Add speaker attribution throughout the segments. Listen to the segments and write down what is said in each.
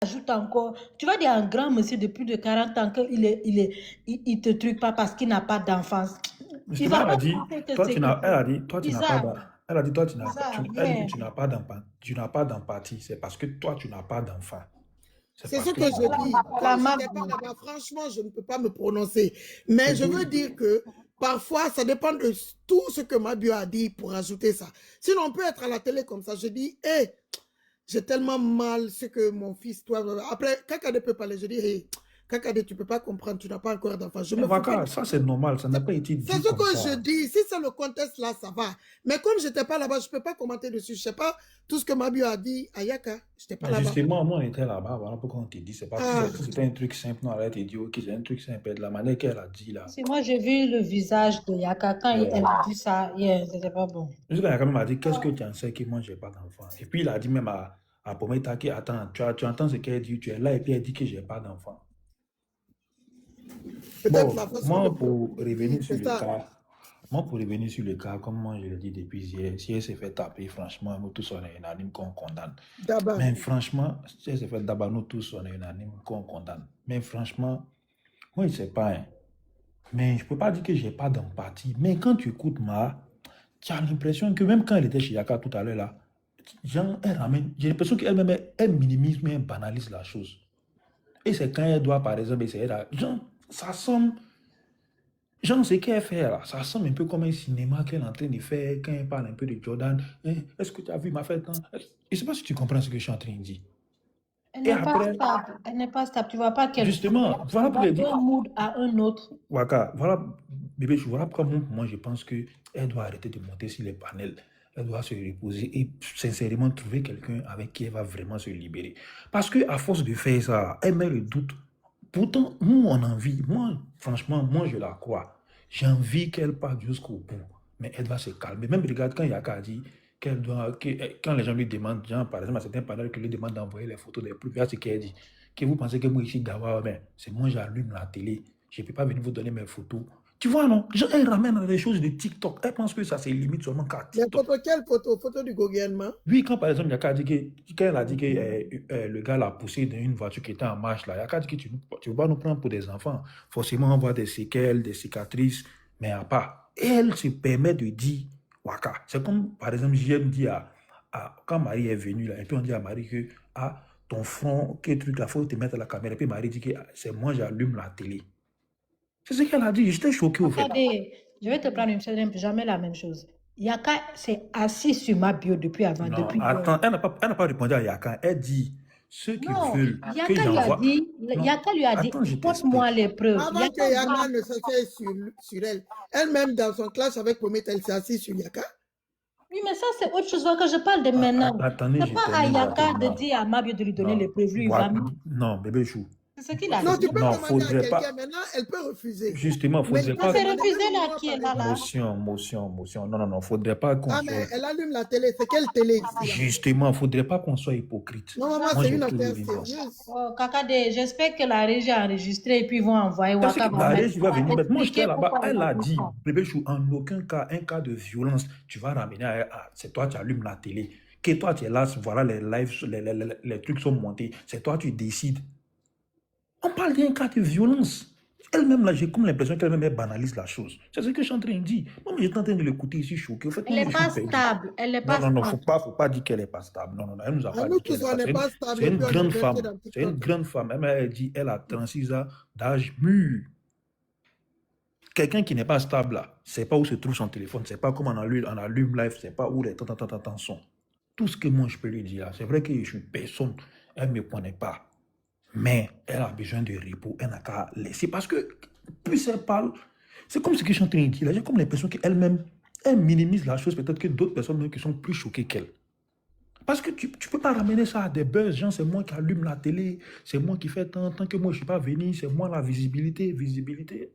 Speaker 1: ajoute encore. Tu vas dire à un grand monsieur de plus de 40 ans qu'il te truque pas parce qu'il n'a pas d'enfance. Il
Speaker 2: Justement,
Speaker 1: va
Speaker 2: elle a
Speaker 1: pas
Speaker 2: dit,
Speaker 1: penser que
Speaker 2: toi,
Speaker 1: c'est quelque
Speaker 2: elle
Speaker 1: chose.
Speaker 2: a dit, toi, tu n'as pas
Speaker 1: Bizarre,
Speaker 2: d'empathie. Elle a dit, toi, tu n'as pas,
Speaker 1: bizarre,
Speaker 2: elle dit que
Speaker 1: yeah.
Speaker 2: tu n'as pas d'empathie. C'est parce que toi, tu n'as pas d'enfant. C'est
Speaker 3: C'est
Speaker 2: parce
Speaker 3: ce
Speaker 2: que
Speaker 3: que je dis.
Speaker 1: Elle a
Speaker 3: Comme je
Speaker 1: mal
Speaker 3: n'étais pas
Speaker 1: dit.
Speaker 3: là-bas, franchement, je ne peux pas me prononcer. Mais
Speaker 2: c'est
Speaker 3: je veux
Speaker 2: tout.
Speaker 3: dire que parfois, ça dépend de tout ce que Mabio a dit pour ajouter ça. Sinon, on peut être à la télé comme ça. Je dis, hé, j'ai tellement mal ce que mon fils, toi. Après, Kakade peut parler. Je dis, hé, Kakade, tu ne peux pas comprendre, tu n'as pas encore d'enfant. Je
Speaker 2: Mais
Speaker 3: me fous pas.
Speaker 2: voilà, ça c'est normal, ça n'a pas été
Speaker 3: C'est
Speaker 2: dit
Speaker 3: ce
Speaker 2: comme
Speaker 3: que je
Speaker 2: ça.
Speaker 3: dis. Si c'est le contexte là, ça va. Mais comme je n'étais pas là-bas, je ne peux pas commenter dessus. Je ne sais pas tout ce que Mabio a dit à Yaka. Je n'étais pas
Speaker 2: Mais
Speaker 3: là-bas.
Speaker 2: justement, moi, on était là-bas, voilà pourquoi on te dit, c'est pas
Speaker 3: Ah.
Speaker 2: si c'était un truc simple, non, elle a dit, ok, c'est un truc simple, de la manière qu'elle a dit là.
Speaker 1: Si moi j'ai vu le visage de Yaka quand elle a dit ça, yeah, c'était pas bon.
Speaker 2: Jusqu'à quand même a dit, qu'est-ce que tu en sais que moi, j'ai pas d'enfant? Et puis il a dit même à Pometa qui attends, tu entends ce qu'elle dit, tu es là, et puis elle dit que j'ai pas d'enfant.
Speaker 3: Peut-être
Speaker 2: Bon,
Speaker 3: la façon
Speaker 2: moi,
Speaker 3: de
Speaker 2: pour revenir sur
Speaker 3: c'est
Speaker 2: le
Speaker 3: ça.
Speaker 2: cas, comme moi je l'ai dit depuis hier, si elle s'est fait taper, franchement, nous tous on est unanime qu'on condamne.
Speaker 3: D'abord.
Speaker 2: Mais franchement, si elle s'est fait taper, nous tous on est unanime qu'on condamne. Mais franchement, moi je sais pas, hein. Mais je peux pas dire que j'ai pas d'empathie. Mais quand tu écoutes tu as l'impression que même quand elle était chez Yaka tout à l'heure là, genre, elle ramène, j'ai l'impression qu'elle-même, elle minimise, mais elle banalise la chose. Et c'est quand elle doit, par exemple, essayer genre, ça semble. Genre, ce qu'elle fait là, ça semble un peu comme un cinéma qu'elle est en train de faire quand elle parle un peu de Jordan. Est-ce que tu as vu ma fête? Je ne sais pas si tu comprends ce que je suis en train de dire.
Speaker 1: Elle n'est pas stable. Elle n'est pas stable. Tu vois pas qu'elle
Speaker 2: Justement, voilà pour dire.
Speaker 1: d'un mood à un autre.
Speaker 2: Waka, voilà, bébé, voilà pourquoi moi je pense qu'elle doit arrêter de monter sur les panels. Elle doit se reposer et sincèrement trouver quelqu'un avec qui elle va vraiment se libérer. Parce qu'à force de faire ça, elle met le doute. Pourtant, nous, on a envie. Moi, franchement, moi, je la crois. J'ai envie qu'elle parte jusqu'au bout. Mais elle doit se calmer. Même, regarde, quand Yaka dit quand les gens lui demandent, genre, par exemple, à certains panels qui lui demandent d'envoyer les photos des plus, regarde ce qu'elle dit. Que vous pensez que moi, ici, Gawa, c'est moi, j'allume la télé. Je ne peux pas venir vous donner mes photos. Tu vois, non? Elle ramène des choses de TikTok. Elle pense que ça se limite seulement qu'à TikTok.
Speaker 3: Les photos, quelle photo? Photo du gouvernement?
Speaker 2: Oui, quand par exemple, Yaka a dit quand elle a dit que le gars l'a poussé dans une voiture qui était en marche, là, Yaka a dit que tu ne peux pas nous prendre pour des enfants. Forcément, on voit des séquelles, des cicatrices, mais à part. Et elle se permet de dire Waka. C'est comme, par exemple, j'aime dire quand Marie est venue, là, et puis on dit à Marie que ton front, quel truc, il faut te mettre à la caméra. Et puis Marie dit que c'est moi, j'allume la télé. C'est ce qu'elle a dit. J'étais choqué au fait.
Speaker 1: Regardez, je vais te prendre une chose, jamais la même chose. Yaka s'est assis sur ma bio depuis avant.
Speaker 2: Non,
Speaker 1: depuis
Speaker 2: attends, elle n'a pas répondu à Yaka. Elle dit ceux qui veulent que j'envoie.
Speaker 1: Yaka lui a dit, porte-moi les preuves.
Speaker 3: Avant que Yaka ne s'assied sur elle, elle-même dans son clash avec Promette, elle s'est assise sur Yaka.
Speaker 1: Oui, mais ça, c'est autre chose que je parle de maintenant.
Speaker 2: Attendez,
Speaker 1: c'est pas à Yaka de dire à Mabio de lui donner les preuves.
Speaker 2: Non, bébé chou.
Speaker 1: C'est ce qu'il a dit.
Speaker 3: Non, tu peux demander à quelqu'un, maintenant, elle peut refuser.
Speaker 2: Justement, il faudrait pas.
Speaker 1: C'est refusé là, qui est là.
Speaker 2: Motion. Non, faudrait pas qu'on soit.
Speaker 3: Mais elle allume la télé, c'est quelle télé ici?
Speaker 2: Justement, faudrait pas qu'on soit hypocrite.
Speaker 3: Non, maman, c'est une affaire sérieuse.
Speaker 1: Kakade, j'espère que la régie a enregistré et puis ils vont envoyer Waka.
Speaker 2: La régie va venir mettre. Moi, j'étais là-bas, elle a dit, bébé chou, en aucun cas, un cas de violence, tu vas ramener c'est toi, tu allumes la télé. Que toi, tu es là, voilà, les lives, les trucs sont montés. C'est toi, tu décides. On parle d'un cas de violence. Elle-même, là, j'ai comme l'impression qu'elle-même elle banalise la chose. C'est ce que je suis en train de dire. Moi, j'étais en train de l'écouter ici, choqué.
Speaker 1: Elle n'est pas stable.
Speaker 2: Non, faut pas dire qu'elle n'est pas stable. Non, elle nous a pas dit qu'elle n'est pas stable. C'est une grande femme. C'est une grande femme. Elle dit, elle a 36 ans d'âge mûr. Quelqu'un qui n'est pas stable, là, c'est pas où se trouve son téléphone, c'est pas comment on allume live, c'est pas où les temps sont. Tout ce que moi, je peux lui dire, c'est vrai que je suis personne. Elle ne me connaît pas. Mais elle a besoin de repos, elle n'a qu'à laisser. Parce que plus elle parle, c'est comme ce que je suis en train de dire. J'ai comme l'impression qu'elle-même, elle minimise la chose, peut-être que d'autres personnes même qui sont plus choquées qu'elle. Parce que tu ne peux pas ramener ça à des buzz, genre c'est moi qui allume la télé, c'est moi qui fais tant que moi je ne suis pas venu, c'est moi la visibilité.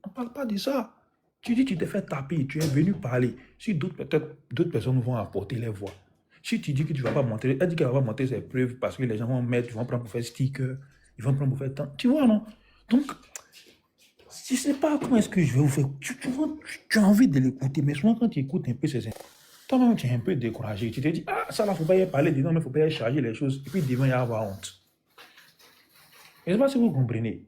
Speaker 2: On ne parle pas de ça. Tu dis tu t'es fait taper, tu es venu parler. Si peut-être d'autres personnes vont apporter les voix. Si tu dis que tu ne vas pas monter, elle dit qu'elle va pas monter ses preuves parce que les gens vont mettre, ils vont prendre pour faire sticker. Ils vont prendre pour faire temps. Tu vois, non? Donc, je ne sais pas comment est-ce que je vais vous faire. Tu as envie de l'écouter, mais souvent quand tu écoutes un peu ces toi-même, tu es un peu découragé. Tu te dis, ça là, il ne faut pas y parler dedans, mais il ne faut pas y charger les choses. Et puis, devant, il y avoir honte. Je ne sais pas si vous comprenez.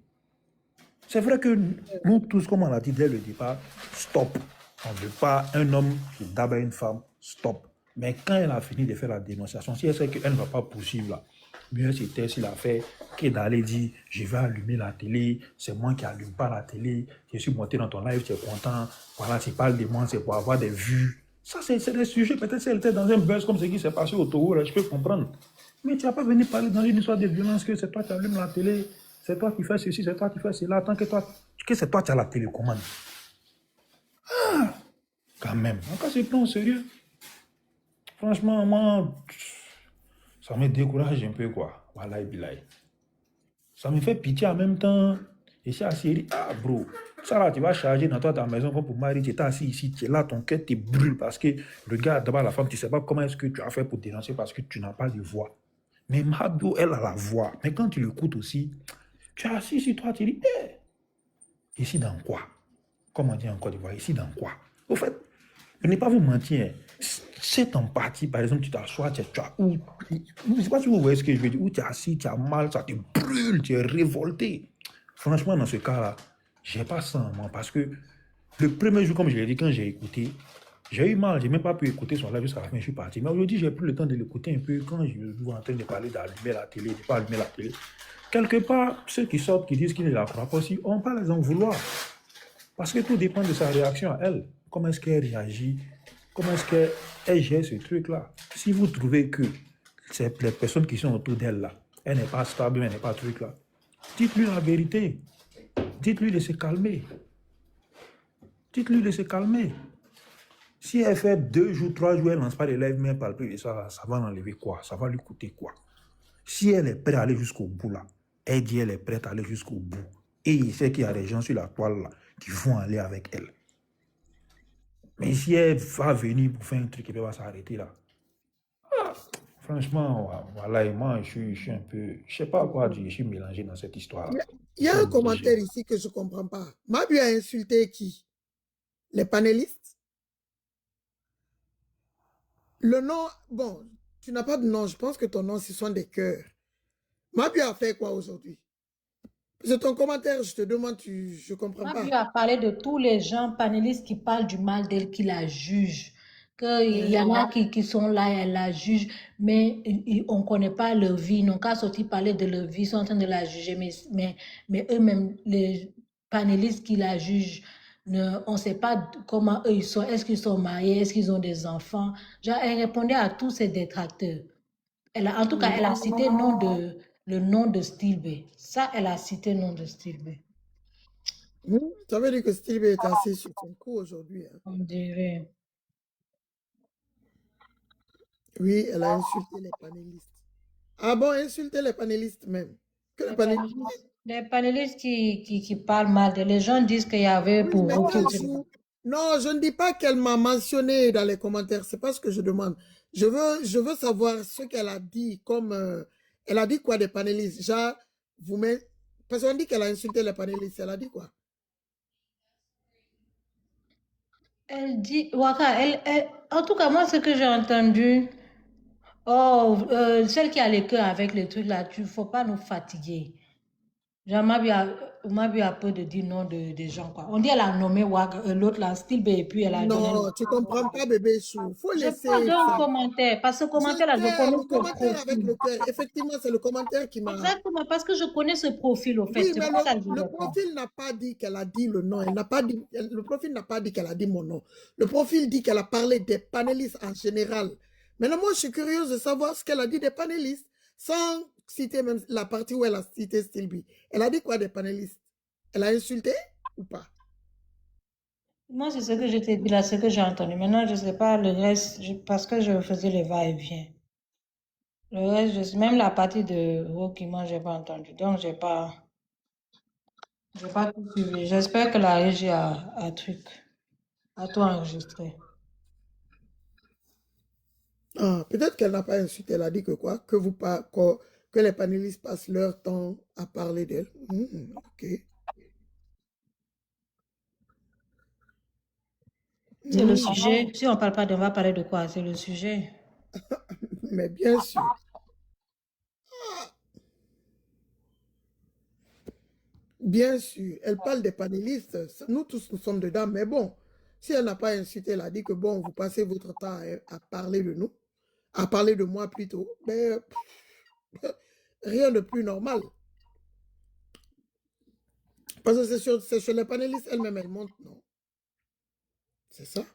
Speaker 2: C'est vrai que nous tous, comme on l'a dit dès le départ, stop. On ne veut pas un homme qui d'abord une femme, stop. Mais quand elle a fini de faire la dénonciation, si elle sait qu'elle ne va pas poursuivre là, mieux c'était s'il a fait que d'aller dire je vais allumer la télé, c'est moi qui n'allume pas la télé, je suis monté dans ton live, tu es content, voilà, tu parles de moi, c'est pour avoir des vues. Ça, c'est des sujets, peut-être si elle était dans un buzz comme ce qui s'est passé au Togo, là, je peux comprendre. Mais tu n'as pas venu parler dans une histoire de violence que c'est toi qui allumes la télé, c'est toi qui fais ceci, c'est toi qui fais cela, tant que toi, que c'est toi qui as la télécommande. Ah, quand même, on va se prendre au sérieux. Franchement, moi, ça me décourage un peu, quoi. Voilà, ça me fait pitié en même temps. Et c'est assis, ah, bro, ça là, tu vas charger dans toi ta maison comme pour marier, tu es assis ici, tu es là, ton cœur te brûle parce que le gars, d'abord la femme, tu ne sais pas comment est-ce que tu as fait pour dénoncer parce que tu n'as pas de voix. Mais Mabio, elle a la voix. Mais quand tu l'écoutes aussi, tu es assis sur toi, tu dis, hé, ici dans quoi? Comme on dit en Côte d'Ivoire, ici dans quoi? Au fait, je n'ai pas vous mentir. C'est en partie, par exemple, tu t'assois, je ne sais pas si vous voyez ce que je veux dire, où tu es assis, tu as mal, ça te brûle, tu es révolté. Franchement, dans ce cas-là, je n'ai pas ça en moi parce que le premier jour, comme je l'ai dit, quand j'ai écouté, j'ai eu mal, je n'ai même pas pu écouter son live jusqu'à la fin, je suis parti. Mais aujourd'hui, j'ai pris le temps de l'écouter un peu quand je vous en train de parler d'allumer la télé, de ne pas allumer la télé. Quelque part, ceux qui sortent, qui disent qu'ils ne la croient pas aussi, on ne peut pas les en vouloir. Parce que tout dépend de sa réaction à elle. Comment est-ce qu'elle réagit? Comment est-ce qu'elle gère ce truc-là? Si vous trouvez que c'est les personnes qui sont autour d'elle là, elle n'est pas stable, elle n'est pas truc là, dites-lui la vérité. Dites-lui de se calmer. Dites-lui de se calmer. Si elle fait 2 jours, 3 jours, elle ne lance pas les lèvres, mais elle parle plus de ça, ça va l'enlever quoi? Ça va lui coûter quoi? Si elle est prête à aller jusqu'au bout là, elle dit elle est prête à aller jusqu'au bout. Et il sait qu'il y a des gens sur la toile là qui vont aller avec elle. Mais si elle va venir pour faire un truc et puis elle va s'arrêter là. Franchement, voilà, et moi, je suis un peu, je sais pas quoi dire, je suis mélangé dans cette histoire.
Speaker 3: Il y a un commentaire ici que je ne comprends pas. Mabio a insulté qui? Les panélistes? Le nom, bon, tu n'as pas de nom, je pense que ton nom, ce sont des cœurs. Mabio a fait quoi aujourd'hui? C'est ton commentaire, je te demande, je ne comprends pas.
Speaker 1: Mabio a parlé de tous les gens panélistes qui parlent du mal d'elle, qui la jugent. Qu'il y en a qui sont là, elle la juge, mais on ne connaît pas leur vie. Ils n'ont qu'à sortir parler de leur vie, ils sont en train de la juger, mais eux-mêmes, les panélistes qui la jugent, on ne sait pas comment eux ils sont, est-ce qu'ils sont mariés, est-ce qu'ils ont des enfants. Genre, elle répondait à tous ces détracteurs. En tout cas, elle a cité le nom de Stilbe. Ça, elle a cité le nom de Stilbe.
Speaker 3: Ça veut dire que Stilbe est assis sur son cou aujourd'hui. Hein.
Speaker 1: On dirait.
Speaker 3: Oui, elle a insulté les panélistes. Ah bon, insulté les panélistes même. Que
Speaker 1: les panélistes qui parlent mal, les gens disent qu'il y avait pour vous.
Speaker 3: Non, je ne dis pas qu'elle m'a mentionné dans les commentaires. C'est pas ce que je demande. Je veux savoir ce qu'elle a dit. Comme elle a dit quoi des panélistes. Genre, parce qu'on dit qu'elle a insulté les panélistes. Elle a dit quoi?
Speaker 1: Elle dit, Waka, en tout cas, moi, ce que j'ai entendu, celle qui a les cœurs avec les trucs là, il ne faut pas nous fatiguer. Genre, Mabio a peur de dire non des gens, quoi. On dit qu'elle a nommé l'autre là, Stilbe, et puis elle a donné.
Speaker 3: Non, tu comprends pas, bébé chou. Faut laisser.
Speaker 1: Je pas un commentaire, parce que ce commentaire-là, je connais
Speaker 3: le commentaire avec le cœur. Effectivement, c'est le commentaire qui m'a.
Speaker 1: Exactement, parce que je connais ce profil, au fait.
Speaker 3: Oui, mais le profil n'a pas dit qu'elle a dit le nom. Elle n'a pas dit, le profil n'a pas dit qu'elle a dit mon nom. Le profil dit qu'elle a parlé des panélistes en général. Maintenant, moi, je suis curieuse de savoir ce qu'elle a dit des panélistes, sans citer même la partie où elle a cité Stilby. Elle a dit quoi des panélistes? Elle a insulté ou pas?
Speaker 1: Moi, c'est ce que je t'ai dit là, ce que j'ai entendu. Maintenant, je ne sais pas le reste, parce que je faisais les va-et-vient. Le reste, même la partie de Rokima, je n'ai pas entendu. Donc, je n'ai pas tout suivi. J'espère que la régie a tout enregistré.
Speaker 3: Ah, peut-être qu'elle n'a pas insulté. Elle a dit que quoi? Que les panélistes passent leur temps à parler d'elle. Ok.
Speaker 1: C'est le sujet. Si on ne parle pas on va parler de quoi? C'est le sujet.
Speaker 3: Mais bien sûr. Bien sûr, elle parle des panélistes. Nous tous, nous sommes dedans. Mais bon, si elle n'a pas insulté, elle a dit que bon, vous passez votre temps à parler de nous, à parler de moi plutôt. Mais rien de plus normal. Parce que c'est sur les panélistes elles-mêmes, elles montent, non? C'est ça.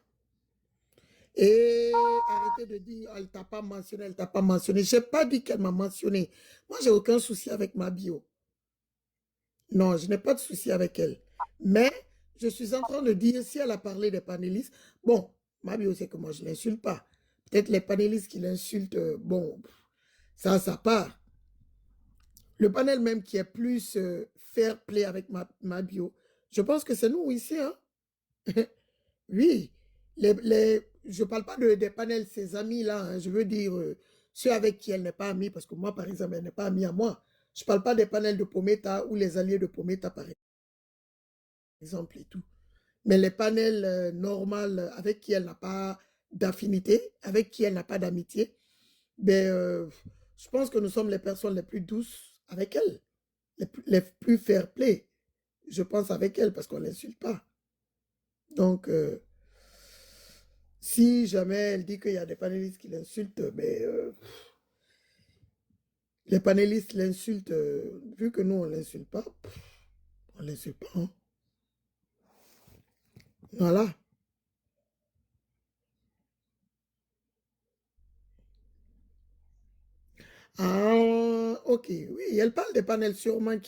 Speaker 3: Et arrêtez de dire, elle t'a pas mentionné, elle t'a pas mentionné. Je n'ai pas dit qu'elle m'a mentionné. Moi, j'ai aucun souci avec ma bio. Non, je n'ai pas de souci avec elle. Mais je suis en train de dire, si elle a parlé des panélistes, bon, ma bio, c'est que moi, je ne l'insulte pas. Peut-être les panélistes qui l'insultent, bon, ça part. Le panel même qui est plus fair play avec ma bio, je pense que c'est nous ici, hein? Oui, je ne parle pas des panels, ses amis-là, hein, je veux dire ceux avec qui elle n'est pas amie, parce que moi, par exemple, elle n'est pas amie à moi. Je ne parle pas des panels de Pometa ou les alliés de Pometa, par exemple, et tout. Mais les panels normaux avec qui elle n'a pas d'affinité, avec qui elle n'a pas d'amitié, ben, je pense que nous sommes les personnes les plus douces avec elle, les plus fair play, je pense, avec elle, parce qu'on ne l'insulte pas. Donc, si jamais elle dit qu'il y a des panélistes qui l'insultent, ben, les panélistes l'insultent, vu que nous, on ne l'insulte pas, on ne l'insulte pas. Hein. Voilà. Ah, ok, oui, elle parle des panels sûrement you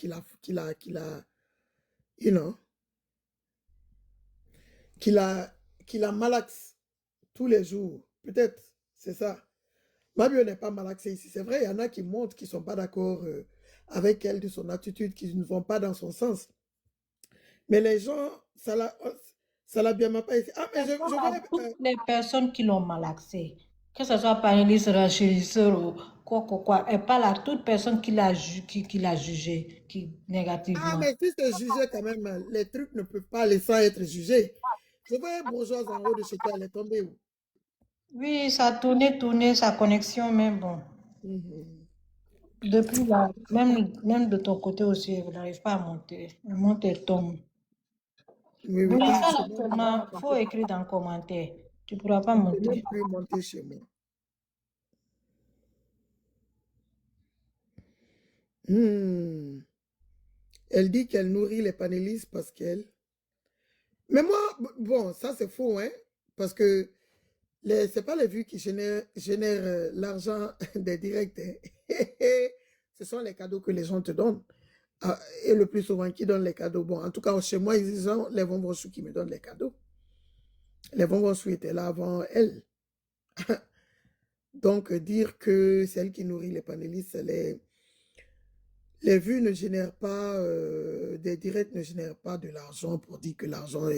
Speaker 3: know, qu'il a malaxe tous les jours. Peut-être, c'est ça. Mabio n'est pas malaxé ici. C'est vrai, il y en a qui montrent qu'ils ne sont pas d'accord avec elle, de son attitude, qui ne vont pas dans son sens. Mais les gens, ça l'a bien pas ici. Ah, mais je voulais...
Speaker 1: Toutes les personnes qui l'ont malaxé, que ce soit panéliste, rachérisseur ou quoi, elle parle à toute personne qui l'a jugé négativement.
Speaker 3: Ah, mais si c'est jugé quand même, les trucs ne peuvent pas laisser être jugés. Je voyais bourgeoise en haut de chez toi, elle est tombée où?
Speaker 1: Oui, ça a tourné sa connexion, mais bon. Depuis là, même de ton côté aussi, elle n'arrive pas à monter. Elle monte, elle tombe.
Speaker 3: Oui, oui,
Speaker 1: Oui,
Speaker 3: oui.
Speaker 1: ça, seulement, il faut écrire dans le commentaire. Tu ne pourras pas
Speaker 3: On ne peut
Speaker 1: monter.
Speaker 3: même plus monter chez moi. Elle dit qu'elle nourrit les panélistes parce qu'elle... Mais moi, bon, ça c'est faux, hein, parce que c'est pas les vues qui génèrent l'argent des directs. Hein. Ce sont les cadeaux que les gens te donnent. Ah, et le plus souvent, qui donne les cadeaux? Bon, en tout cas, chez moi, ils ont les bonbons choux qui me donnent les cadeaux. Les bonbons choux étaient là avant elle. Donc, dire que c'est elle qui nourrit les panélistes, les vues ne génèrent pas, des directs ne génèrent pas de l'argent pour dire que l'argent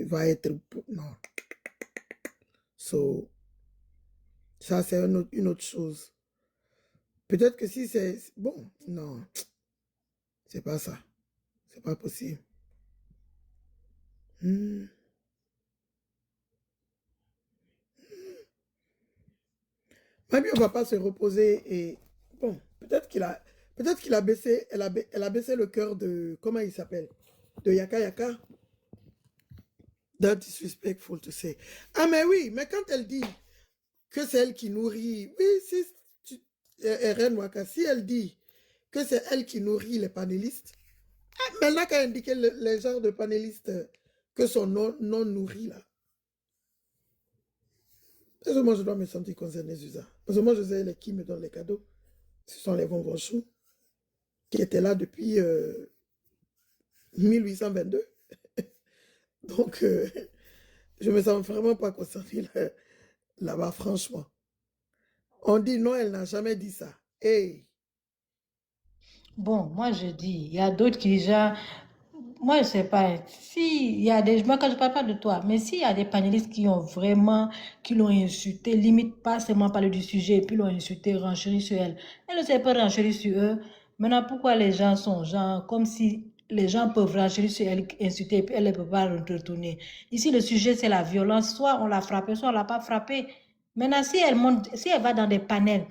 Speaker 3: va être... Non. So, ça, c'est une autre chose. Peut-être que si c'est... Bon, non. C'est pas ça. C'est pas possible. Mamie, on va pas se reposer et... Bon, peut-être qu'il a baissé... Elle a baissé le cœur de... Comment il s'appelle? De Yaka Yaka. That disrespectful to say. Ah, mais oui, mais quand elle dit que c'est elle qui nourrit... Oui, si... Eren Waka, si elle dit que c'est elle qui nourrit les panélistes, maintenant qu'elle a indiqué les genres de panélistes que sont non nourris, là, parce que moi, je dois me sentir concerné sur ça. Parce que moi, je sais qui me donne les cadeaux. Ce sont les bonbons choux qui étaient là depuis 1822. Donc, je me sens vraiment pas concernée là-bas, franchement. On dit non, elle n'a jamais dit ça. Hey.
Speaker 1: Bon, moi je dis, il y a d'autres qui déjà... Moi, je sais pas. Si il y a des... Moi, quand je parle pas de toi, mais s'il y a des panélistes qui ont vraiment... qui l'ont insulté, limite pas seulement parler du sujet, et puis l'ont insulté, renchéri sur elle. Elle ne sait pas renchérir sur eux. Maintenant, pourquoi les gens sont genre comme si les gens peuvent renchérir sur elle, insulter, et puis elle ne peut pas retourner. Ici, le sujet, c'est la violence. Soit on l'a frappée, soit on l'a pas frappée. Maintenant, si elle monte, si elle va dans des panels,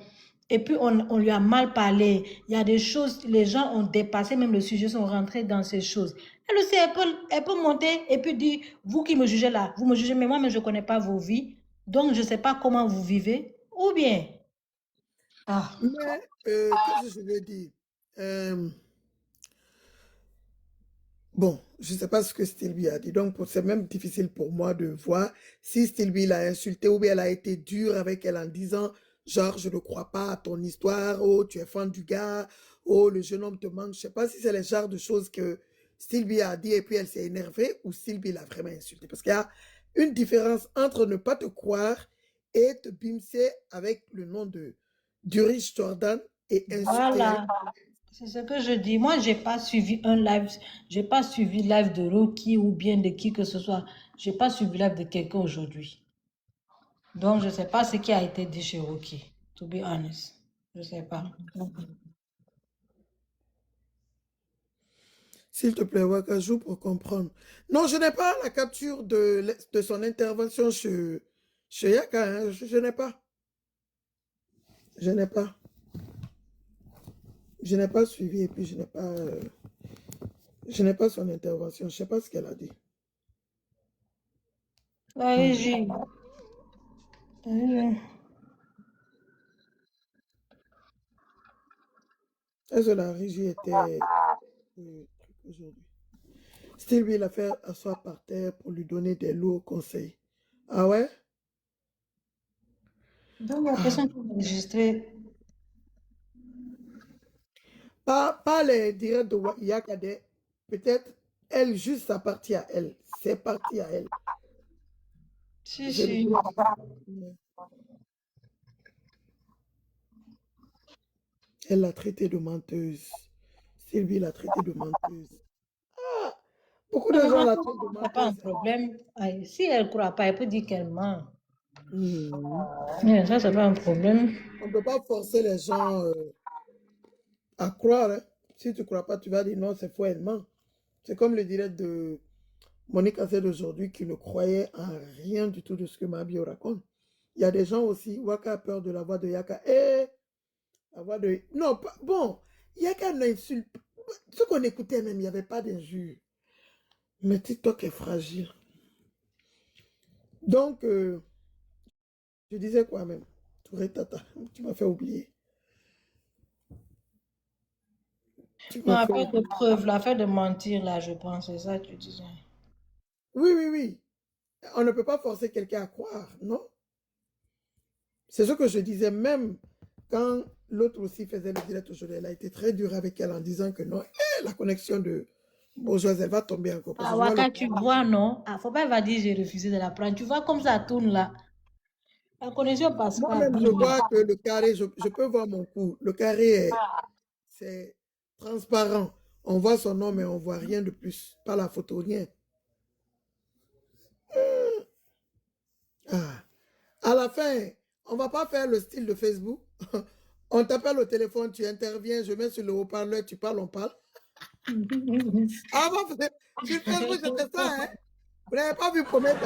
Speaker 1: Et puis, on lui a mal parlé. Il y a des choses, les gens ont dépassé même le sujet, sont rentrés dans ces choses. Elle aussi, elle peut monter et puis dire, vous qui me jugez là, vous me jugez, mais moi, mais je ne connais pas vos vies. Donc, je ne sais pas comment vous vivez. Ou bien... Ah.
Speaker 3: Mais, qu'est-ce que je veux dire? Bon, je ne sais pas ce que Stilby a dit, donc c'est même difficile pour moi de voir si Stilby l'a insulté ou bien elle a été dure avec elle en disant, genre, je ne crois pas à ton histoire, oh, tu es fan du gars, oh, le jeune homme te manque. Je ne sais pas si c'est le genre de choses que Stilby a dit et puis elle s'est énervée ou Stilby l'a vraiment insulté. Parce qu'il y a une différence entre ne pas te croire et te bimser avec le nom de Durish Jordan et insulter.
Speaker 1: Voilà. C'est ce que je dis. Moi, j'ai pas suivi un live, j'ai pas suivi live de Rocky ou bien de qui que ce soit. J'ai pas suivi live de quelqu'un aujourd'hui. Donc, je sais pas ce qui a été dit chez Rocky. To be honest, je sais pas.
Speaker 3: S'il te plaît, Wakajou, pour comprendre. Non, je n'ai pas la capture de son intervention chez Yaka. Hein. Je n'ai pas. Je n'ai pas. Je n'ai pas suivi et puis je n'ai pas son intervention. Je ne sais pas ce qu'elle a dit.
Speaker 1: La régie.
Speaker 3: Est-ce que la régie était aujourd'hui? Steve, il a fait asseoir par terre pour lui donner des lourds conseils. Ah ouais?
Speaker 1: Donc, la personne qui m'a enregistré.
Speaker 3: Pas les directs de Yakade. Peut-être elle, juste sa partie à elle. C'est parti à elle.
Speaker 1: Si, si.
Speaker 3: Elle l'a traité de menteuse. Sylvie l'a traité de menteuse. Ah, beaucoup de gens la traitent de menteuse.
Speaker 1: C'est pas un problème. Ay, si elle ne croit pas, elle peut dire qu'elle ment. Ça, c'est pas un problème.
Speaker 3: On ne peut pas forcer les gens à croire. Hein. Si tu ne crois pas, tu vas dire non, c'est faux, elle ment. C'est comme le direct de Monique Azed aujourd'hui qui ne croyait en rien du tout de ce que Mabio raconte. Il y a des gens aussi, Waka a peur de la voix de Yaka. La voix de... Non, pas... bon, Yaka n'insulte pas. Ce qu'on écoutait même, il n'y avait pas d'injure. Mais TikTok est fragile. Donc, je disais quoi même? Touré Tata, tu m'as fait oublier.
Speaker 1: Non, affaire de preuve, l'affaire de mentir, là, je pense, c'est ça que tu disais.
Speaker 3: Oui, oui, oui. On ne peut pas forcer quelqu'un à croire, non? C'est ce que je disais même quand l'autre aussi faisait le direct aujourd'hui. Elle a été très dure avec elle en disant que non, la connexion de bourgeoise, elle va tomber encore.
Speaker 1: Ah, Waka, tu vois, non? Ah, faut pas elle va dire j'ai refusé de la prendre. Tu vois comme ça tourne là. La connexion passe pas.
Speaker 3: Moi-même, je vois que le carré, je peux voir mon cou. Le carré, c'est transparent. On voit son nom, mais on ne voit rien de plus. Pas la photo, rien. Ah. À la fin, on ne va pas faire le style de Facebook. On t'appelle au téléphone, tu interviens, je mets sur le haut-parleur, tu parles, on parle. Avant, sur Facebook, c'était ça, hein? Vous n'avez pas vu combien de temps?